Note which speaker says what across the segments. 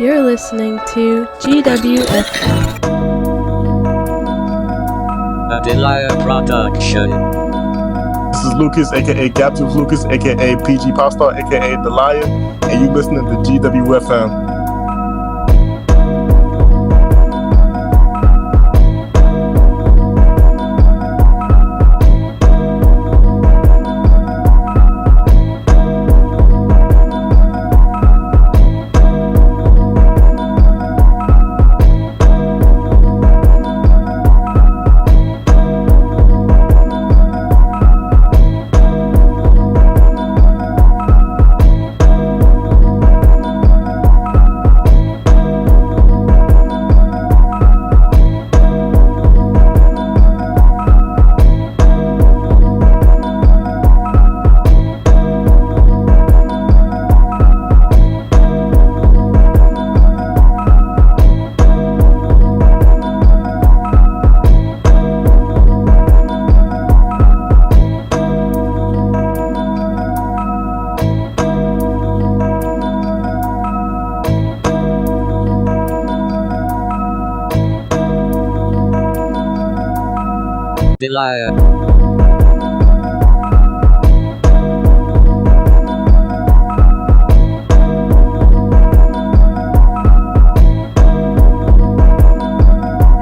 Speaker 1: You're listening to GWFM.
Speaker 2: A Delia production.
Speaker 3: This is Lucas, aka Captive Lucas, aka PG Popstar, aka Delia, and you listening to GWFM.
Speaker 2: Delia.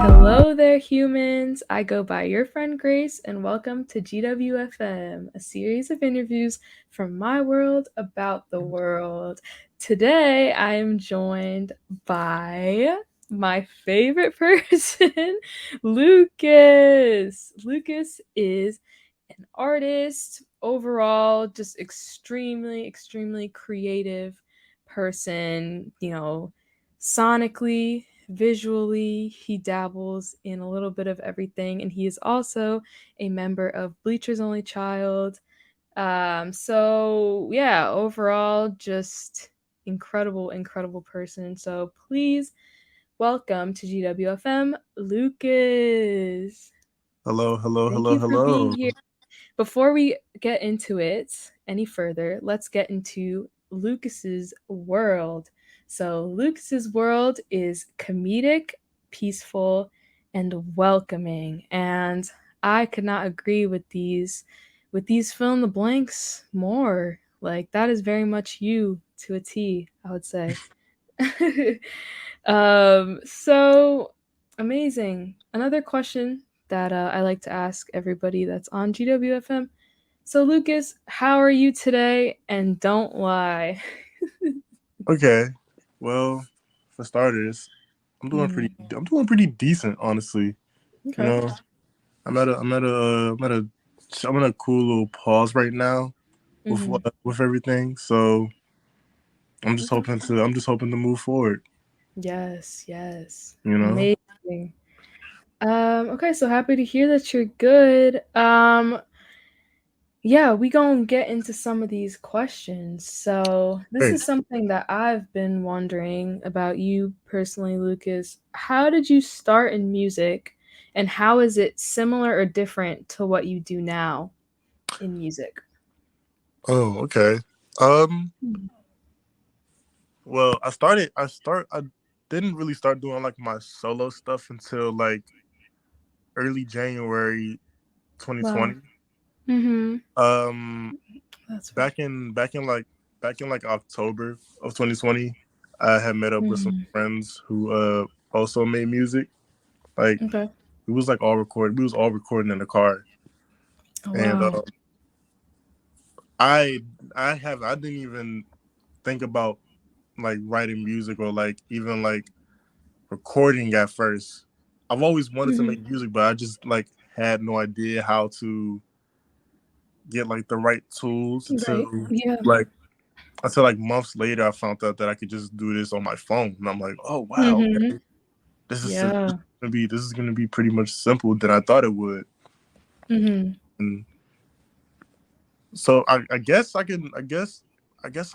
Speaker 1: Hello there, humans. I go by your friend Grace, and welcome to GWFM, a series of interviews from my world about the world. Today, I am joined by my favorite person, Lucas. Lucas is an artist, overall, just extremely creative person, sonically, visually. He dabbles in a little bit of everything, and he is also a member of Bleachers Only Child. So yeah, overall, just incredible person. So please welcome to GWFM, Lucas.
Speaker 3: Hello.
Speaker 1: Thank you for being here. Before we get into it any further, let's get into Lucas's world. So Lucas's world is comedic, peaceful, and welcoming. And I could not agree with these fill in the blanks more. Like, that is very much you to a T, I would say. So amazing. Another question that I like to ask everybody that's on GWFM. So Lucas, how are you today? And don't lie.
Speaker 3: Okay, well, for starters, I'm doing pretty decent, honestly.
Speaker 1: Okay.
Speaker 3: You know, I'm in a cool little pause right now with everything. So I'm just hoping to move forward.
Speaker 1: Yes.
Speaker 3: You know.
Speaker 1: Amazing. Okay, so happy to hear that you're good. Yeah, we gonna get into some of these questions. So this
Speaker 3: Great.
Speaker 1: is something that I've been wondering about you personally, Lucas. How did you start in music, and how is it similar or different to what you do now in music?
Speaker 3: Oh, okay. Well, I didn't really start doing like my solo stuff until like early January 2020.
Speaker 1: Wow. Mm-hmm. That's
Speaker 3: Back in October of 2020, I had met up with some friends who also made music. Like
Speaker 1: okay.
Speaker 3: we was all recording in the car.
Speaker 1: Oh,
Speaker 3: And
Speaker 1: wow.
Speaker 3: I didn't even think about like writing music or like even like recording at first. I've always wanted to make music, but I just like had no idea how to get like the right tools
Speaker 1: Right. Yeah.
Speaker 3: until like months later I found out that I could just do this on my phone. And I'm like, oh wow,
Speaker 1: Mm-hmm.
Speaker 3: okay. This
Speaker 1: Yeah.
Speaker 3: is gonna be pretty much simple than I thought it would.
Speaker 1: Mm-hmm.
Speaker 3: And so I guess I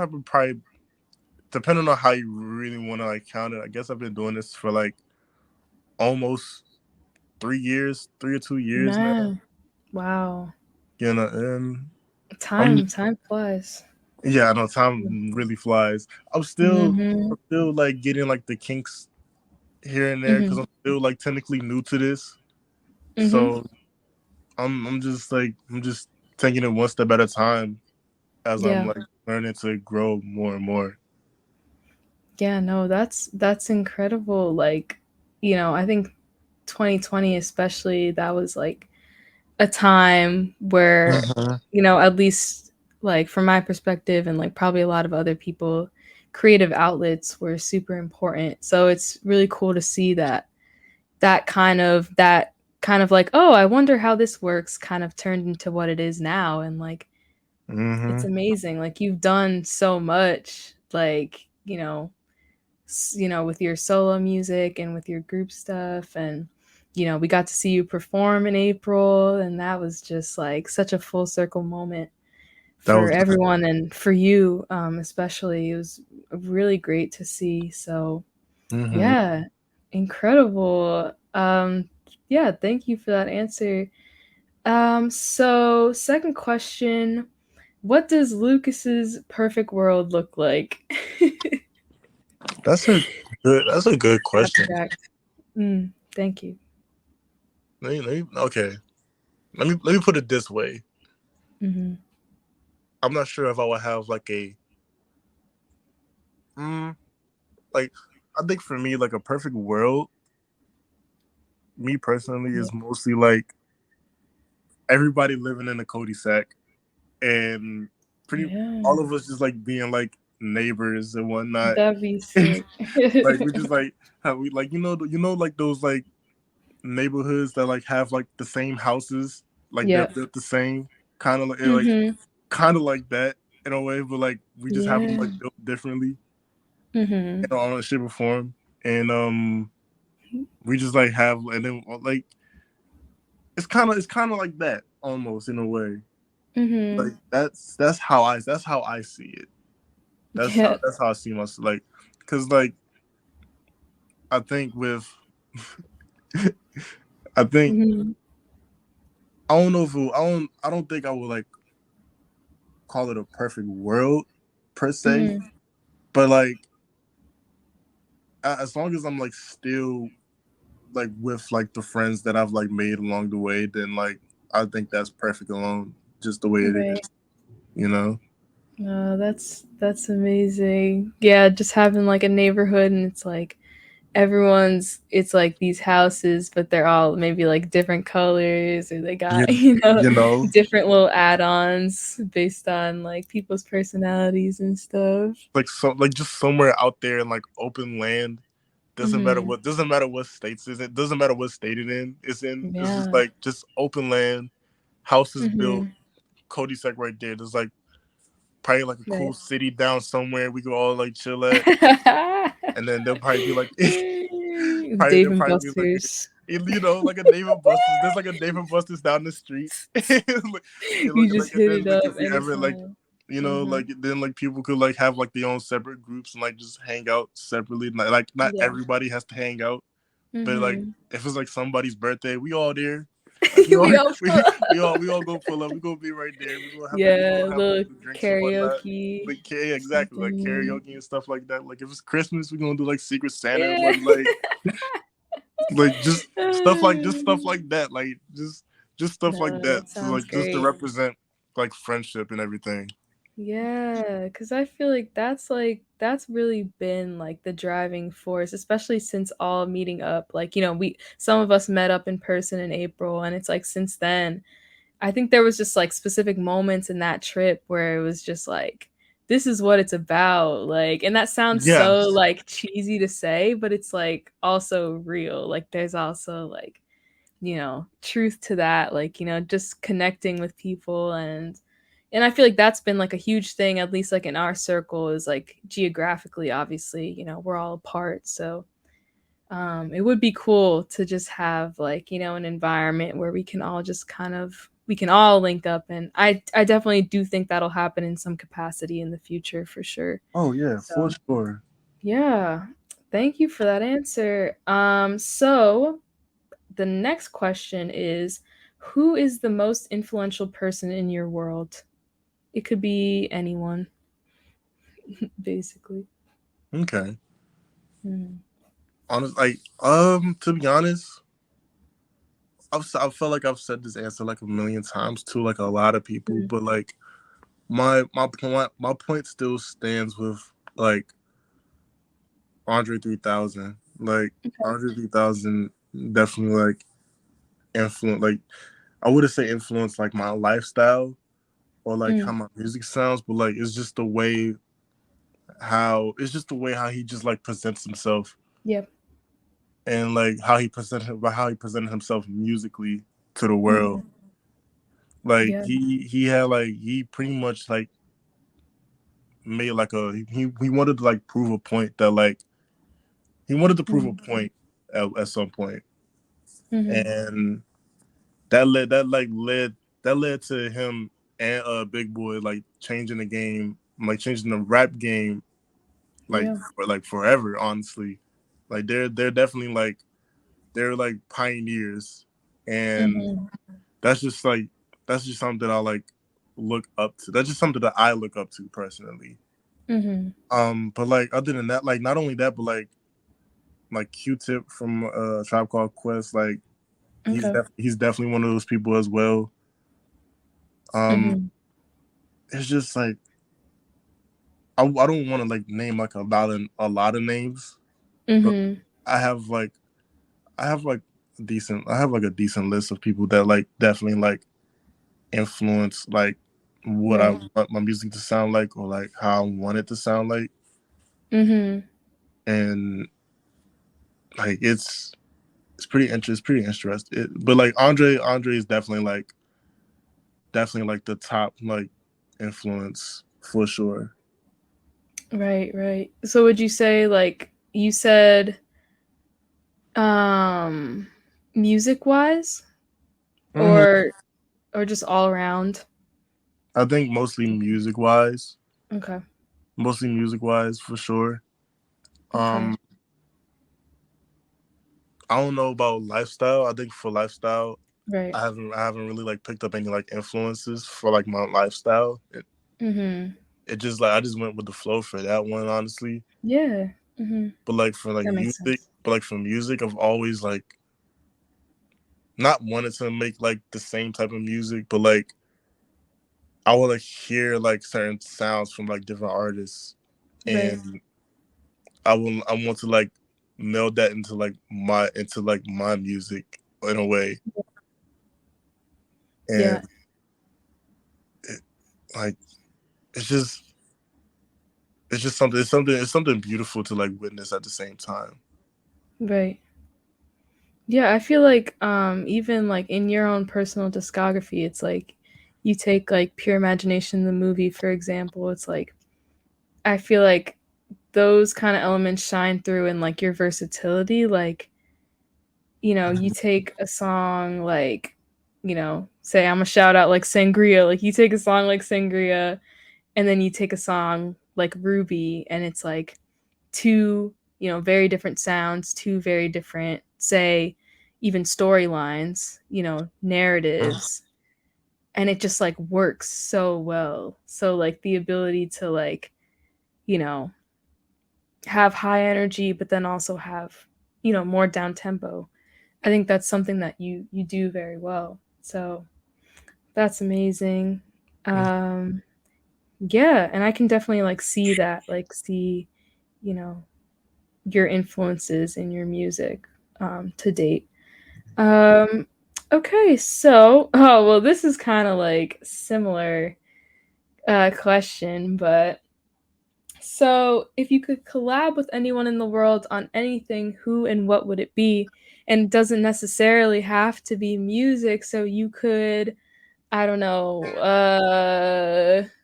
Speaker 3: would probably, depending on how you really want to like count it, I guess I've been doing this for like almost 3 or 2 years now.
Speaker 1: Man. Wow.
Speaker 3: And
Speaker 1: Time flies.
Speaker 3: Yeah, I know time really flies.
Speaker 1: Mm-hmm.
Speaker 3: I'm still like getting like the kinks here and there because
Speaker 1: Mm-hmm.
Speaker 3: I'm still like technically new to this.
Speaker 1: Mm-hmm.
Speaker 3: So I'm just taking it one step at a time as I'm
Speaker 1: Yeah.
Speaker 3: like learning to grow more and more.
Speaker 1: Yeah, no, that's incredible. Like, I think 2020 especially, that was like a time where,
Speaker 3: Hmm.
Speaker 1: at least like from my perspective and like probably a lot of other people, creative outlets were super important. So it's really cool to see that kind of like, oh, I wonder how this works kind of turned into what it is now. And like it's
Speaker 3: Hmm.
Speaker 1: amazing. Like you've done so much, like, with your solo music and with your group stuff. And we got to see you perform in April, and that was just like such a full circle moment
Speaker 3: That
Speaker 1: for
Speaker 3: was like,
Speaker 1: everyone, and for you, especially. It was really great to see. So
Speaker 3: hmm.
Speaker 1: yeah, incredible. Yeah, thank you for that answer. So second question, what does Lucas's perfect world look like?
Speaker 3: That's that's a good question.
Speaker 1: Abstract. Thank you.
Speaker 3: Okay. Let me put it this way.
Speaker 1: Hmm.
Speaker 3: I'm not sure if I would have like a mm, like I think for me like a perfect world, me personally,
Speaker 1: Yeah.
Speaker 3: is mostly like everybody living in a cul-de-sac and pretty
Speaker 1: Yeah.
Speaker 3: all of us just like being like neighbors and whatnot.
Speaker 1: That'd be sick.
Speaker 3: Like we just like how we like like those like neighborhoods that like have like the same houses, like they're
Speaker 1: Yeah.
Speaker 3: built the same, kind of
Speaker 1: Mhm.
Speaker 3: kind of like that in a way, but like we just have them
Speaker 1: Yeah.
Speaker 3: like built differently
Speaker 1: Mhm.
Speaker 3: in all the shape or form, and we just like have and then like it's kind of like that almost in a way. Like
Speaker 1: Mhm.
Speaker 3: that's how I see it.
Speaker 1: Yeah.
Speaker 3: That's how I see myself. Like, cause like I think with I think
Speaker 1: Mhm.
Speaker 3: I don't know if it, I don't think I would like call it a perfect world per se,
Speaker 1: Mhm.
Speaker 3: but like as long as I'm like still like with like the friends that I've like made along the way, then like I think that's perfect alone, just the way it is,
Speaker 1: Right.
Speaker 3: you know.
Speaker 1: Oh, that's amazing. Yeah, just having like a neighborhood, and it's like these houses, but they're all maybe like different colors, or they
Speaker 3: You
Speaker 1: got,
Speaker 3: you know,
Speaker 1: different little add-ons based on like people's personalities and stuff.
Speaker 3: like so like just somewhere out there in like open land.
Speaker 1: Mhm.
Speaker 3: Doesn't matter what states is it doesn't matter what state it's in. It's just
Speaker 1: Yeah.
Speaker 3: like just open land, houses built,
Speaker 1: Mhm.
Speaker 3: cul-de-sac right there. There's like probably like a cool
Speaker 1: Right.
Speaker 3: city down somewhere we could all like chill at, and then there'll probably be like probably
Speaker 1: Dave
Speaker 3: there'll
Speaker 1: and
Speaker 3: probably be like
Speaker 1: Buster's.
Speaker 3: like a Dave and Buster's. There's like a Dave and Buster's down the street. Like,
Speaker 1: You just hit
Speaker 3: then
Speaker 1: it
Speaker 3: like
Speaker 1: up
Speaker 3: if you ever like
Speaker 1: anytime. Mhm.
Speaker 3: like then like people could like have like their own separate groups and like just hang out separately. Like not
Speaker 1: Yeah.
Speaker 3: everybody has to hang out, but like
Speaker 1: Mhm.
Speaker 3: if it's like somebody's birthday, we all there. Like
Speaker 1: We all
Speaker 3: we all go pull up. We gonna be right there. We
Speaker 1: yeah,
Speaker 3: gonna
Speaker 1: a
Speaker 3: have like
Speaker 1: little
Speaker 3: the drinks and whatnot.
Speaker 1: karaoke,
Speaker 3: Like yeah, exactly like
Speaker 1: something.
Speaker 3: karaoke and stuff like that. Like if it's Christmas, we're gonna do like Secret Santa and
Speaker 1: Yeah.
Speaker 3: what like just stuff like that. Like just stuff like
Speaker 1: No,
Speaker 3: that.
Speaker 1: that
Speaker 3: To
Speaker 1: sounds
Speaker 3: like just to
Speaker 1: great.
Speaker 3: represent like friendship and everything.
Speaker 1: Yeah, because I feel like that's really been like the driving force, especially since all meeting up. Like, we some of us met up in person in April, and it's like since then, I think there was just like specific moments in that trip where it was just like, this is what it's about. Like, and that sounds so
Speaker 3: Yes.
Speaker 1: like cheesy to say, but it's like also real. Like, there's also like, truth to that. Like, just connecting with people. And I feel like that's been like a huge thing, at least like in our circle, is like geographically, obviously, we're all apart. So it would be cool to just have like, an environment where we can all link up. And I definitely do think that'll happen in some capacity in the future for sure.
Speaker 3: Oh yeah, for
Speaker 1: So
Speaker 3: sure.
Speaker 1: yeah. Thank you for that answer. So the next question is, who is the most influential person in your world? It could be anyone. basically.
Speaker 3: Okay.
Speaker 1: Mm.
Speaker 3: Honest, like, to be honest, I felt like I've said this answer like a million times to like a lot of people,
Speaker 1: Mm.
Speaker 3: but like my point still stands with like Andre 3000. Like
Speaker 1: Okay.
Speaker 3: Andre 3000 definitely like influence. Like I wouldn't say influence like my lifestyle or like how
Speaker 1: Mm.
Speaker 3: my music sounds, but like it's just the way how he just like presents himself
Speaker 1: Yep.
Speaker 3: and like how he presented himself musically to the world.
Speaker 1: Mm.
Speaker 3: Like
Speaker 1: Yeah.
Speaker 3: he pretty much like made like he wanted to like prove a point that like he wanted to prove a
Speaker 1: Mm.
Speaker 3: point at some point,
Speaker 1: Mm-hmm.
Speaker 3: and that led to him and Big Boy like changing the game, like changing the rap game, like
Speaker 1: Yeah.
Speaker 3: forever. Honestly, like they're definitely like they're like pioneers, and
Speaker 1: Mm-hmm.
Speaker 3: that's just like that's just something that I like look up to. That's just something that I look up to personally.
Speaker 1: Mm-hmm.
Speaker 3: But like other than that, like not only that, but like Q-Tip from Tribe Called Quest, like
Speaker 1: Okay.
Speaker 3: he's definitely one of those people as well. Um,
Speaker 1: Mm-hmm.
Speaker 3: it's just like I don't want to like name like a lot of names, but
Speaker 1: Mm-hmm.
Speaker 3: I have like I have like a decent list of people that like definitely like influence like what I
Speaker 1: Right.
Speaker 3: want my music to sound like or like how I want it to sound like,
Speaker 1: Mm-hmm.
Speaker 3: and like it's pretty interesting. But like Andre is definitely like the top like influence for sure.
Speaker 1: Right, right. So would you say like you said um music wise
Speaker 3: Hmm.
Speaker 1: or just all around?
Speaker 3: I think
Speaker 1: Okay.
Speaker 3: mostly music wise for sure.
Speaker 1: Okay.
Speaker 3: Um, I don't know about lifestyle. I think for lifestyle,
Speaker 1: Right.
Speaker 3: I haven't really like picked up any like influences for like my lifestyle.
Speaker 1: Mm-hmm.
Speaker 3: It just like I just went with the flow for that one, honestly.
Speaker 1: Yeah. Mm-hmm.
Speaker 3: But like for like
Speaker 1: That makes
Speaker 3: music,
Speaker 1: sense.
Speaker 3: I've always like not wanted to make like the same type of music, but like I would like hear like certain sounds from like different artists,
Speaker 1: Right.
Speaker 3: and I want to like meld that into my music in a way,
Speaker 1: Yeah.
Speaker 3: and it, like it's just it's something beautiful to like witness at the same time.
Speaker 1: Right. Yeah, I feel like even like in your own personal discography, it's like you take like Pure Imagination the movie for example, it's like I feel like those kind of elements shine through in like your versatility. Like, you take a song like, say I'm a shout out like Sangria. Like you take a song like Sangria and then you take a song like Ruby and it's like two, very different sounds, two very different, say, even storylines, narratives. And it just like works so well. So like the ability to like, you know, have high energy but then also have more down tempo. I think that's something that you do very well, so that's amazing. um yeah, and I can definitely like see that, like see you know your influences in your music to date. Okay, so oh well, this is kind of like similar question, but so, if you could collab with anyone in the world on anything, who and what would it be? And it doesn't necessarily have to be music, so you could, I don't know,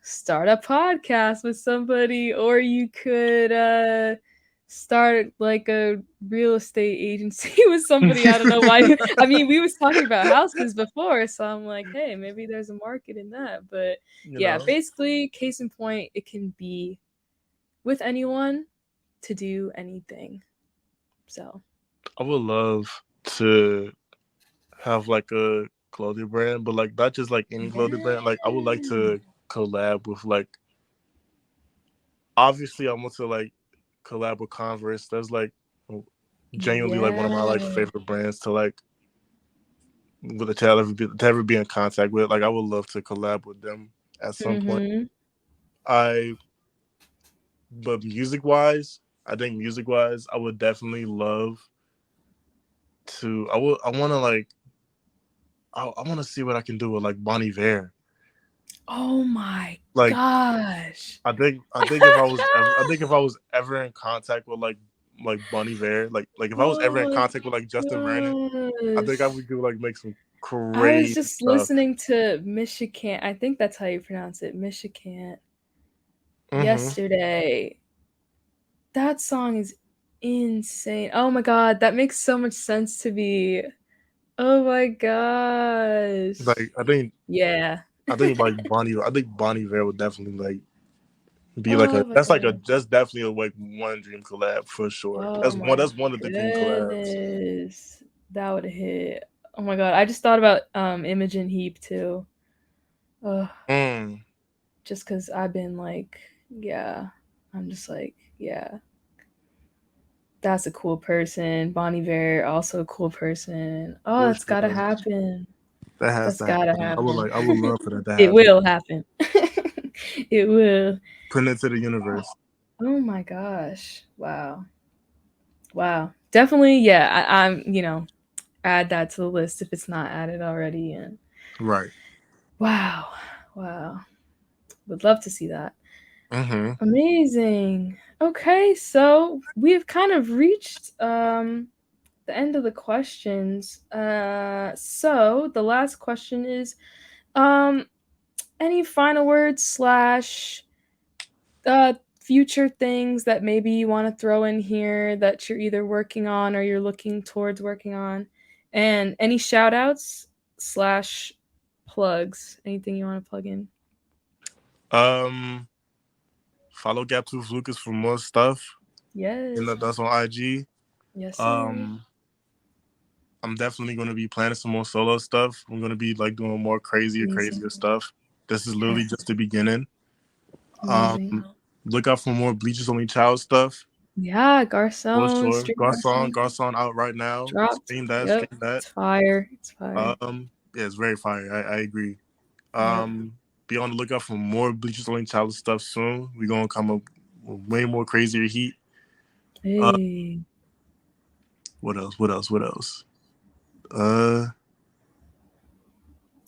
Speaker 1: start a podcast with somebody, or you could start like a real estate agency with somebody. I don't know why. I mean, we was talking about houses before, so I'm like, hey, maybe there's a market in that. But
Speaker 3: You
Speaker 1: yeah,
Speaker 3: know,
Speaker 1: basically, case in point, it can be with anyone to do anything. So,
Speaker 3: I would love to have like a clothing brand, but like not just like any clothing brand. Like I would like
Speaker 1: yeah.
Speaker 3: to collab with like obviously I want to like collab with Converse. That's like genuinely like one of my like
Speaker 1: Yeah.
Speaker 3: favorite brands to like to ever be in contact with. Like I would love to collab with them at some point. But music wise, I think music wise, I would definitely love to. I want to like. I want to see what I can do with like Bon Iver.
Speaker 1: Oh my
Speaker 3: Like
Speaker 1: gosh.
Speaker 3: I think if I was ever in contact with like Bon Iver, like if I was
Speaker 1: Oh
Speaker 3: ever in
Speaker 1: my
Speaker 3: contact with like Justin Vernon, I think I
Speaker 1: gosh.
Speaker 3: would do like make some
Speaker 1: I was
Speaker 3: crazy
Speaker 1: just
Speaker 3: stuff.
Speaker 1: listening to Michigan. I think that's how you pronounce it, Michigan. Yesterday. That song is insane. Oh my god, that makes so much sense to me. Oh my gosh.
Speaker 3: Like
Speaker 1: Yeah.
Speaker 3: I think like I think Bon Iver would definitely like be like
Speaker 1: Oh my
Speaker 3: that's
Speaker 1: god.
Speaker 3: definitely a like one dream collab for sure.
Speaker 1: Oh my
Speaker 3: That's one of the dream collabs.
Speaker 1: goodness. That would hit. Oh my god. I just thought about Imogen Heap too. Ugh. Just because I've been like, yeah. I'm just like, yeah. That's a cool person. Bon Iver, also a cool person. Oh,
Speaker 3: For
Speaker 1: that's gotta
Speaker 3: sure.
Speaker 1: happen.
Speaker 3: That has
Speaker 1: That's
Speaker 3: to
Speaker 1: gotta
Speaker 3: happen.
Speaker 1: happen.
Speaker 3: I would love for that to happen.
Speaker 1: It will happen. It will.
Speaker 3: Put it into the universe.
Speaker 1: Oh my gosh. Wow. Wow. Definitely, yeah. I'm, add that to the list if it's not added already. And
Speaker 3: Right.
Speaker 1: wow. Wow. Would love to see that.
Speaker 3: Mm-hmm.
Speaker 1: Amazing. Okay, so we've kind of reached the end of the questions. So the last question is any final words slash future things that maybe you want to throw in here that you're either working on or you're looking towards working on, and any shout outs slash plugs, anything you want to plug in?
Speaker 3: Follow Gap2 LUKAZ for more stuff.
Speaker 1: Yes.
Speaker 3: That's on IG.
Speaker 1: Yes, sir.
Speaker 3: I'm definitely going to be planning some more solo stuff. I'm going to be like doing more crazier stuff. This is literally just the beginning.
Speaker 1: Amazing.
Speaker 3: Look out for more Bleachers Only Child stuff.
Speaker 1: Yeah, Garcon.
Speaker 3: For sure. Garcon out right now.
Speaker 1: Dropped.
Speaker 3: Stream that.
Speaker 1: It's fire. It's fire.
Speaker 3: Yeah, it's very fire. I agree. Be on the lookout for more Bleachers Only Child stuff soon. We're gonna come up with way more crazier heat.
Speaker 1: Hey.
Speaker 3: What else?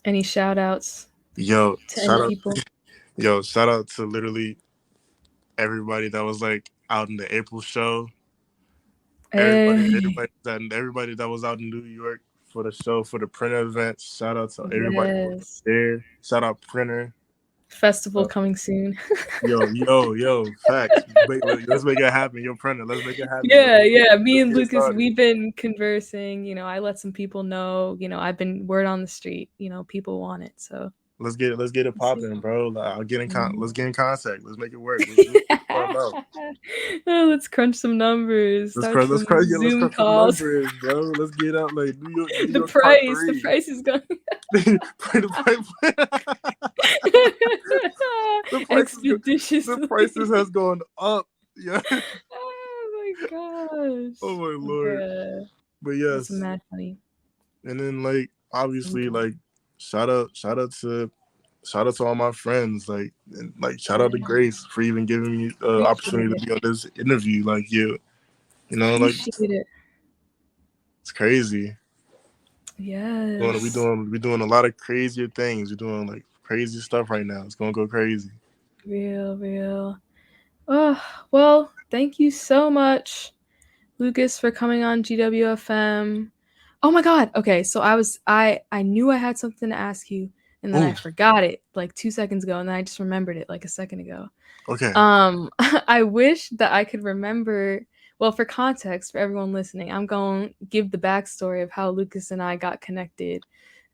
Speaker 1: Any shout outs?
Speaker 3: Yo,
Speaker 1: people?
Speaker 3: Shout out to literally everybody that was like out in the April show. Everybody that was out in New York for the show, for the Printer event. Shout out to everybody there. Shout out Printer.
Speaker 1: Festival coming soon.
Speaker 3: Yo, facts. Let's make it happen. Yo, Printer, let's make it happen.
Speaker 1: Yeah. Me and LUKAZ, we've been conversing. I let some people know. I've been word on the street. People want it, so
Speaker 3: let's get it popping, bro. Like, let's get in contact. Let's make it work.
Speaker 1: Let's crunch some numbers.
Speaker 3: Let's crunch some numbers, bro. Let's get out like New York.
Speaker 1: The price is going.
Speaker 3: The prices has gone up. Yeah.
Speaker 1: Oh my gosh.
Speaker 3: Oh my lord.
Speaker 1: Yeah.
Speaker 3: But yes.
Speaker 1: That's mad funny.
Speaker 3: And then like obviously like shout out to all my friends, like shout out to Grace for even giving me the opportunity to be on this interview. Like
Speaker 1: Appreciate it.
Speaker 3: It's crazy.
Speaker 1: Yes.
Speaker 3: We're doing a lot of crazier things. We're doing like crazy stuff right now. It's gonna go crazy. Real.
Speaker 1: Oh, well, thank you so much, LUKAZ, for coming on GWFM. Oh my god. Okay, so I knew I had something to ask you, and then I forgot it like 2 seconds ago, and then I just remembered it like a second ago.
Speaker 3: Okay.
Speaker 1: I wish that I could remember. Well, for context, for everyone listening, I'm going to give the backstory of how LUKAZ and I got connected.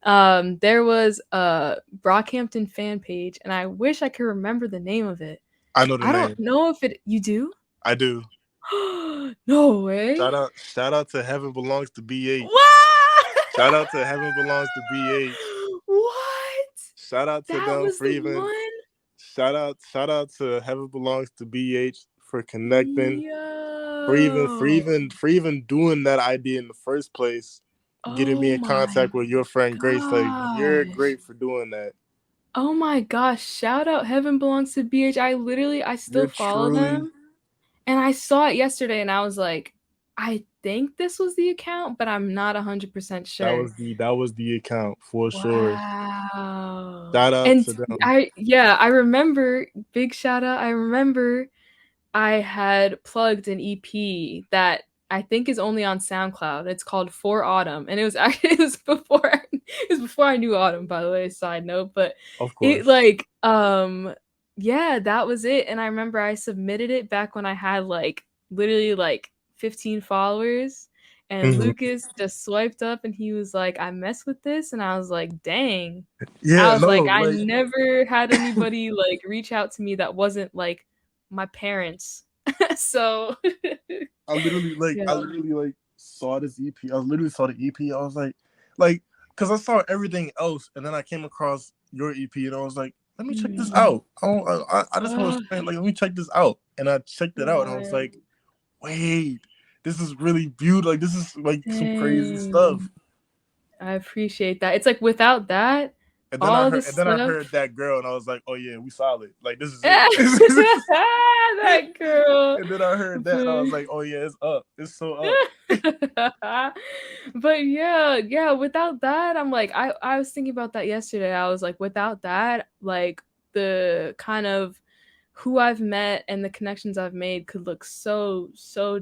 Speaker 1: There was a Brockhampton fan page, and I wish I could remember the name of it.
Speaker 3: I know the name. I
Speaker 1: don't know if it. You do?
Speaker 3: I do.
Speaker 1: No way.
Speaker 3: Shout out to Heaven Belongs to BH.
Speaker 1: What?
Speaker 3: Shout out to Heaven Belongs to BH.
Speaker 1: What?
Speaker 3: Shout out to them for even. shout out to Heaven Belongs to BH for connecting, for
Speaker 1: Yo.
Speaker 3: even doing that idea in the first place, getting me
Speaker 1: Oh
Speaker 3: in
Speaker 1: my
Speaker 3: contact with your friend Grace. Like, you're
Speaker 1: gosh.
Speaker 3: great for doing that.
Speaker 1: Oh my gosh. Shout out Heaven Belongs to BH. I still
Speaker 3: You're
Speaker 1: follow
Speaker 3: truly
Speaker 1: them. And I saw it yesterday and I was like, I think this was the account, but I'm not 100% sure.
Speaker 3: that was the account for sure.
Speaker 1: Wow.
Speaker 3: Shout out
Speaker 1: And
Speaker 3: to them.
Speaker 1: I remember, big shout out. I remember I had plugged an EP that I think is only on SoundCloud. It's called For Autumn, and it was actually it was before I knew Autumn, by the way. Side note, but
Speaker 3: Of
Speaker 1: it
Speaker 3: course.
Speaker 1: yeah, that was it. And I remember I submitted it back when I had like literally like 15 followers, and
Speaker 3: Mhm.
Speaker 1: Lucas just swiped up and he was like, "I mess with this," and I was like, "Dang." I
Speaker 3: Yeah,
Speaker 1: was
Speaker 3: no,
Speaker 1: like, I
Speaker 3: like
Speaker 1: never had anybody like reach out to me that wasn't like my parents. So
Speaker 3: I
Speaker 1: yeah.
Speaker 3: literally like saw this EP. I literally saw the EP. I was like, because I saw everything else, and then I came across your EP, and I was like, let me check this out. I just want
Speaker 1: Oh,
Speaker 3: to say, like, let me check this out, and I checked it out, and I was
Speaker 1: wild.
Speaker 3: like, wait, this is really beautiful. Like, this is like some crazy stuff.
Speaker 1: Dang. I appreciate that. It's like without that, all the
Speaker 3: And then I
Speaker 1: stuff.
Speaker 3: heard that girl, and I was like, oh yeah, we solid. Like, this is it.
Speaker 1: That girl.
Speaker 3: And then I heard that, and I was like, oh yeah, it's up. It's so up.
Speaker 1: But yeah, without that, I'm like, I was thinking about that yesterday. I was like, without that, like the kind of who I've met and the connections I've made could look so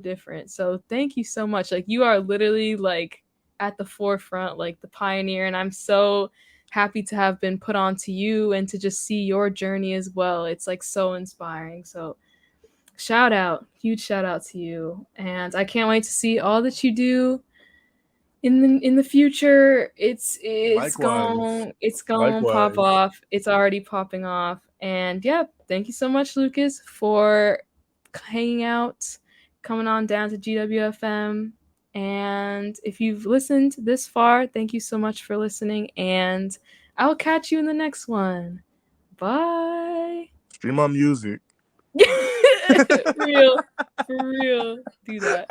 Speaker 1: different. So thank you so much. Like you are literally like at the forefront, like the pioneer, and I'm so happy to have been put on to you and to just see your journey as well. It's like so inspiring. So shout out, huge shout out to you, and I can't wait to see all that you do in the future.
Speaker 3: Likewise.
Speaker 1: It's going to pop
Speaker 3: Likewise.
Speaker 1: off. It's already popping off. And yeah, thank you so much, Lucas, for hanging out, coming on down to GWFM. And if you've listened this far, thank you so much for listening, and I'll catch you in the next one. Bye.
Speaker 3: Stream my music.
Speaker 1: For real, do that.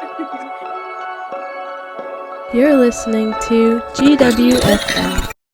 Speaker 1: You're listening to GWFM.